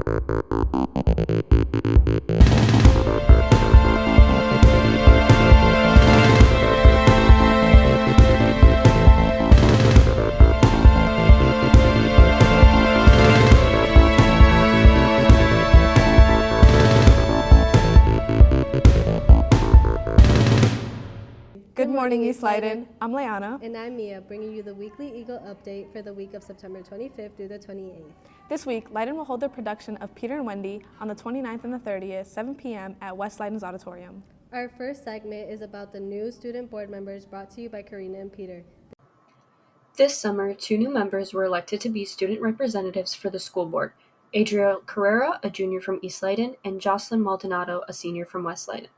Good morning, East Leyden. I'm Leanna. And I'm Mia, bringing you the weekly Eagle update for the week of September 25th through the 28th. This week, Leyden will hold their production of Peter and Wendy on the 29th and the 30th, 7 p.m. at West Leyden's Auditorium. Our first segment is about the new student board members, brought to you by Karina and Peter. This summer, 2 new members were elected to be student representatives for the school board. Adriel Carrera, a junior from East Leyden, and Jocelyn Maldonado, a senior from West Leyden.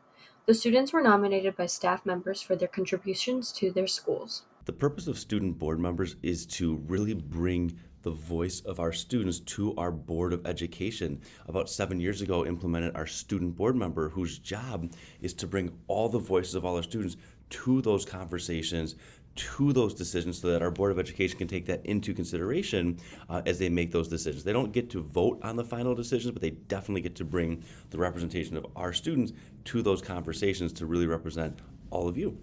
The students were nominated by staff members for their contributions to their schools. The purpose of student board members is to really bring the voice of our students to our Board of Education. About 7 years ago, implemented our student board member, whose job is to bring all the voices of all our students to those conversations, to those decisions, so that our Board of Education can take that into consideration as they make those decisions. They don't get to vote on the final decisions, but they definitely get to bring the representation of our students to those conversations to really represent all of you.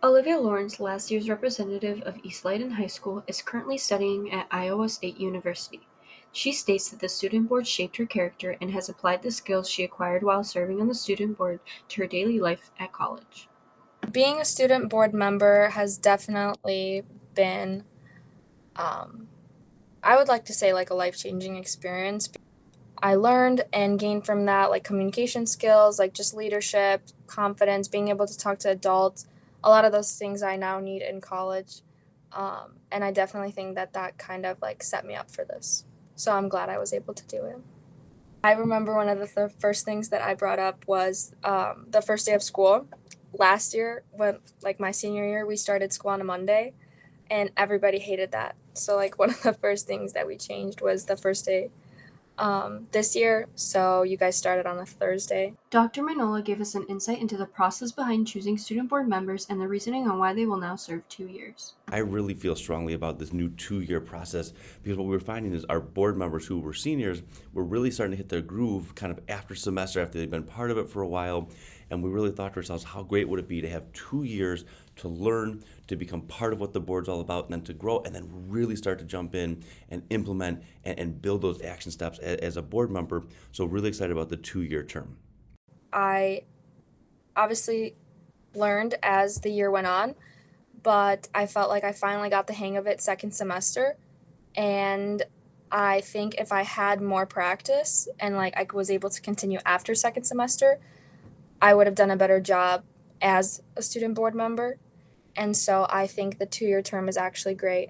Olivia Lawrence, last year's representative of East Leyden High School, is currently studying at Iowa State University. She states that the student board shaped her character and has applied the skills she acquired while serving on the student board to her daily life at college. Being a student board member has definitely been, I would like to say, like a life-changing experience. I learned and gained from that, like communication skills, like just leadership, confidence, being able to talk to adults, a lot of those things I now need in college. And I definitely think that that kind of like set me up for this. So I'm glad I was able to do it. I remember one of the first things that I brought up was the first day of school. Last year, when like my senior year, we started school on a Monday, and everybody hated that. So like one of the first things that we changed was the first day this year. So you guys started on a Thursday. Dr. Manola gave us an insight into the process behind choosing student board members and the reasoning on why they will now serve 2 years. I really feel strongly about this new 2-year process, because what we were finding is our board members who were seniors were really starting to hit their groove kind of after semester, after they'd been part of it for a while. And we really thought to ourselves, how great would it be to have 2 years to learn, to become part of what the board's all about, and then to grow, and then really start to jump in and implement and build those action steps as a board member. So really excited about the 2-year term. I obviously learned as the year went on, but I felt like I finally got the hang of it second semester. And I think if I had more practice and like I was able to continue after second semester, I would have done a better job as a student board member. And so I think the 2-year term is actually great.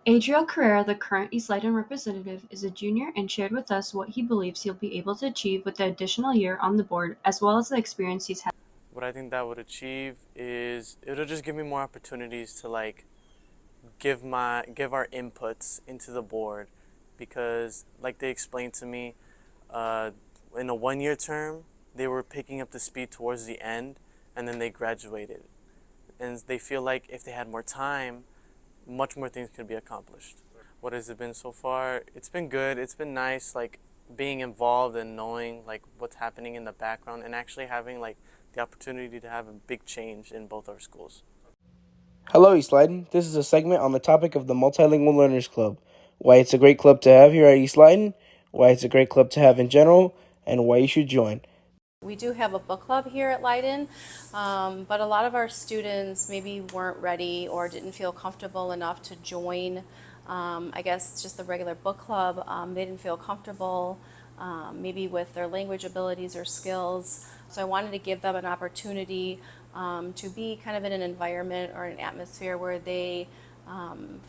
Adriel Carrera, the current East Leyden representative, is a junior and shared with us what he believes he'll be able to achieve with the additional year on the board, as well as the experience he's had. What I think that would achieve is it'll just give me more opportunities to like give our inputs into the board, because like they explained to me, in a 1-year term, they were picking up the speed towards the end, and then they graduated. And they feel like if they had more time, much more things could be accomplished. What has it been so far? It's been good. It's been nice, like being involved and knowing like what's happening in the background, and actually having like the opportunity to have a big change in both our schools. Hello, East Leyden. This is a segment on the topic of the Multilingual Learners Club, why it's a great club to have here at East Leyden, why it's a great club to have in general, and why you should join. We do have a book club here at Leyden, but a lot of our students maybe weren't ready or didn't feel comfortable enough to join, I guess, just the regular book club. They didn't feel comfortable maybe with their language abilities or skills. So I wanted to give them an opportunity to be kind of in an environment or an atmosphere where they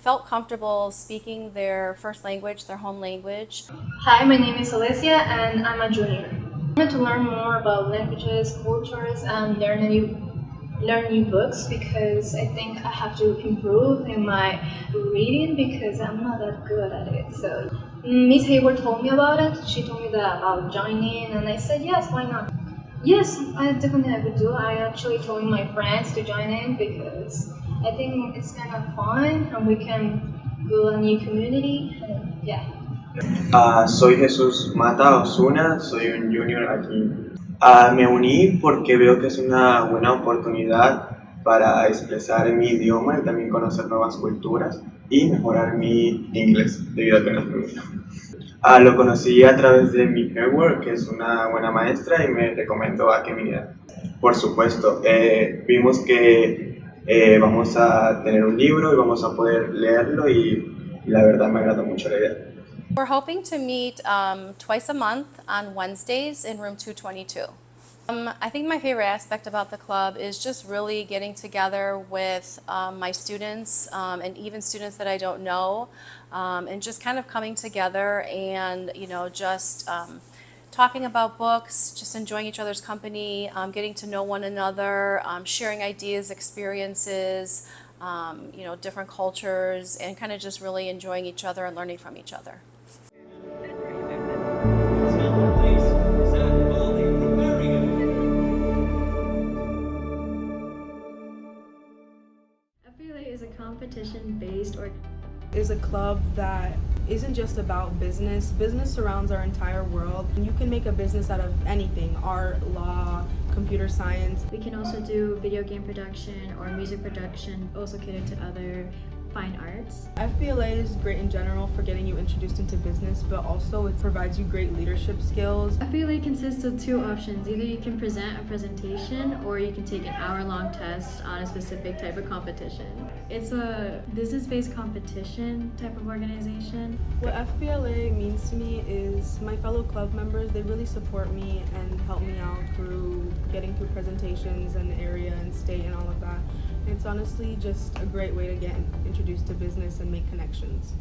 felt comfortable speaking their first language, their home language. Hi, my name is Alicia and I'm a junior. I want to learn more about languages, cultures, and learn new books, because I think I have to improve in my reading because I'm not that good at it. So Miss Hayward told me about it. She told me that about joining, and I said yes, why not? Yes, I definitely would do. I actually told my friends to join in because I think it's kind of fun and we can build a new community. And yeah. Soy Jesús Mata Osuna, soy un junior aquí. Me uní porque veo que es una buena oportunidad para expresar mi idioma y también conocer nuevas culturas y mejorar mi inglés debido a que no es muy bueno. Lo conocí a través de mi network, que es una buena maestra y me recomendó a que viniera. Por supuesto, vimos que vamos a tener un libro y vamos a poder leerlo y la verdad me agradó mucho la idea. We're hoping to meet twice a month on Wednesdays in room 222. I think my favorite aspect about the club is just really getting together with my students and even students that I don't know, and just kind of coming together and, just talking about books, just enjoying each other's company, getting to know one another, sharing ideas, experiences, different cultures, and kind of just really enjoying each other and learning from each other. FBLA is a competition-based Is a club that isn't just about business. Business surrounds our entire world. You can make a business out of anything: art, law, computer science. We can also do video game production or music production, also cater to other fine arts. FBLA is great in general for getting you introduced into business, but also it provides you great leadership skills. FBLA consists of two options. Either you can present a presentation or you can take an hour-long test on a specific type of competition. It's a business-based competition type of organization. What FBLA means to me is my fellow club members, they really support me and help me out through getting through presentations and area and state and all of that. It's honestly just a great way to get introduced to business and make connections.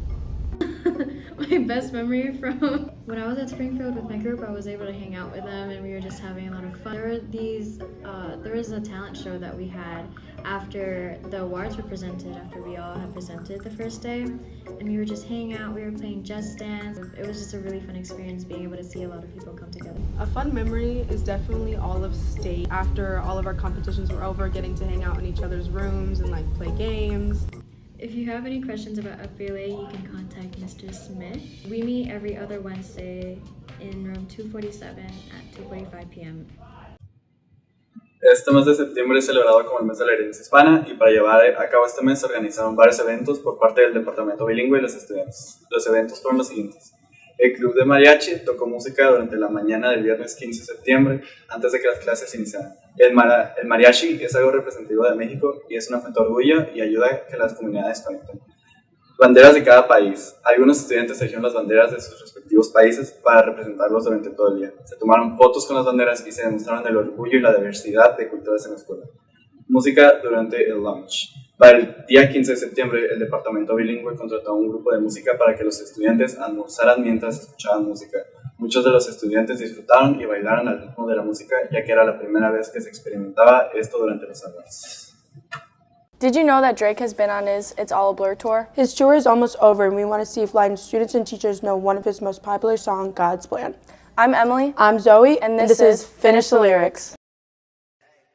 My best memory from when I was at Springfield with my group, I was able to hang out with them and we were just having a lot of fun. There was a talent show that we had after the awards were presented, after we all had presented the first day, and we were just hanging out, we were playing Just Dance. It was just a really fun experience being able to see a lot of people come together. A fun memory is definitely all of state. After all of our competitions were over, getting to hang out in each other's rooms and play games. If you have any questions about FBLA, you can contact Mr. Smith. We meet every other Wednesday in room 247 at 2:45 p.m. Este mes de septiembre es celebrado como el mes de la herencia hispana y para llevar a cabo este mes se organizaron varios eventos por parte del departamento bilingüe y los estudiantes. Los eventos fueron los siguientes. El club de mariachi tocó música durante la mañana del viernes 15 de septiembre antes de que las clases iniciaran. El mariachi es algo representativo de México y es una fuente de orgullo y ayuda a que las comunidades conecten. Banderas de cada país. Algunos estudiantes eligieron las banderas de sus respectivos países para representarlos durante todo el día. Se tomaron fotos con las banderas y se demostraron el orgullo y la diversidad de culturas en la escuela. Música durante el lunch. Para el día 15 de septiembre, el departamento bilingüe contrató a un grupo de música para que los estudiantes almorzaran mientras escuchaban música. Muchos de los estudiantes disfrutaron y bailaron al ritmo de la música, ya que era la primera vez que se experimentaba esto durante los almuerzos. Did you know that Drake has been on his It's All a Blur tour? His tour is almost over and we want to see if Leyden students and teachers know one of his most popular songs, God's Plan. I'm Emily. I'm Zoe. And this is Finish the Lyrics.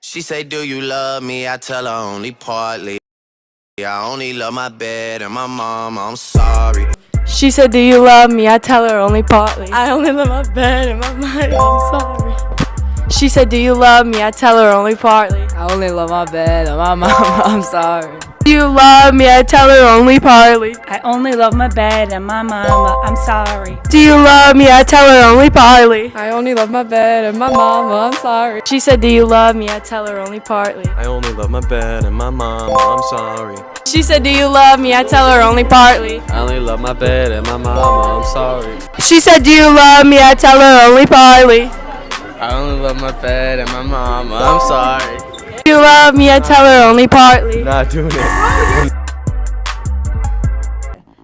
She say, do you love me? I tell her only partly. I only love my bed and my mom, I'm sorry. She said, do you love me? I tell her only partly. I only love my bed and my mind, I'm sorry. She said, do you love me? I tell her only partly. I only love my bed and my mama, I'm sorry. Do you love me? I tell her only partly. I only love my bed and my mama, I'm sorry. Do you love me? I tell her only partly. I only love my bed and my mama, I'm sorry. She said, do you love me? I tell her only partly. I only love my bed and my mama, I'm sorry. She said, do you love me? I tell her only partly. I only love my bed and my mama, I'm sorry. She said, do you love me? I tell her only partly. I only love my bed and my mama, I'm sorry. Do you love me? I tell her only partly. Not doing it.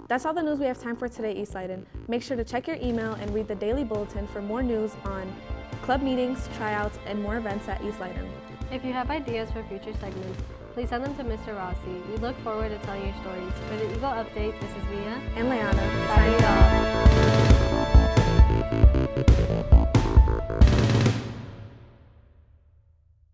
That's all the news we have time for today, East Leyden. Make sure to check your email and read the daily bulletin for more news on club meetings, tryouts, and more events at East Leyden. If you have ideas for future segments, please send them to Mr. Rossi. We look forward to telling your stories. For the Eagle Update, this is Mia and Leanna signing off.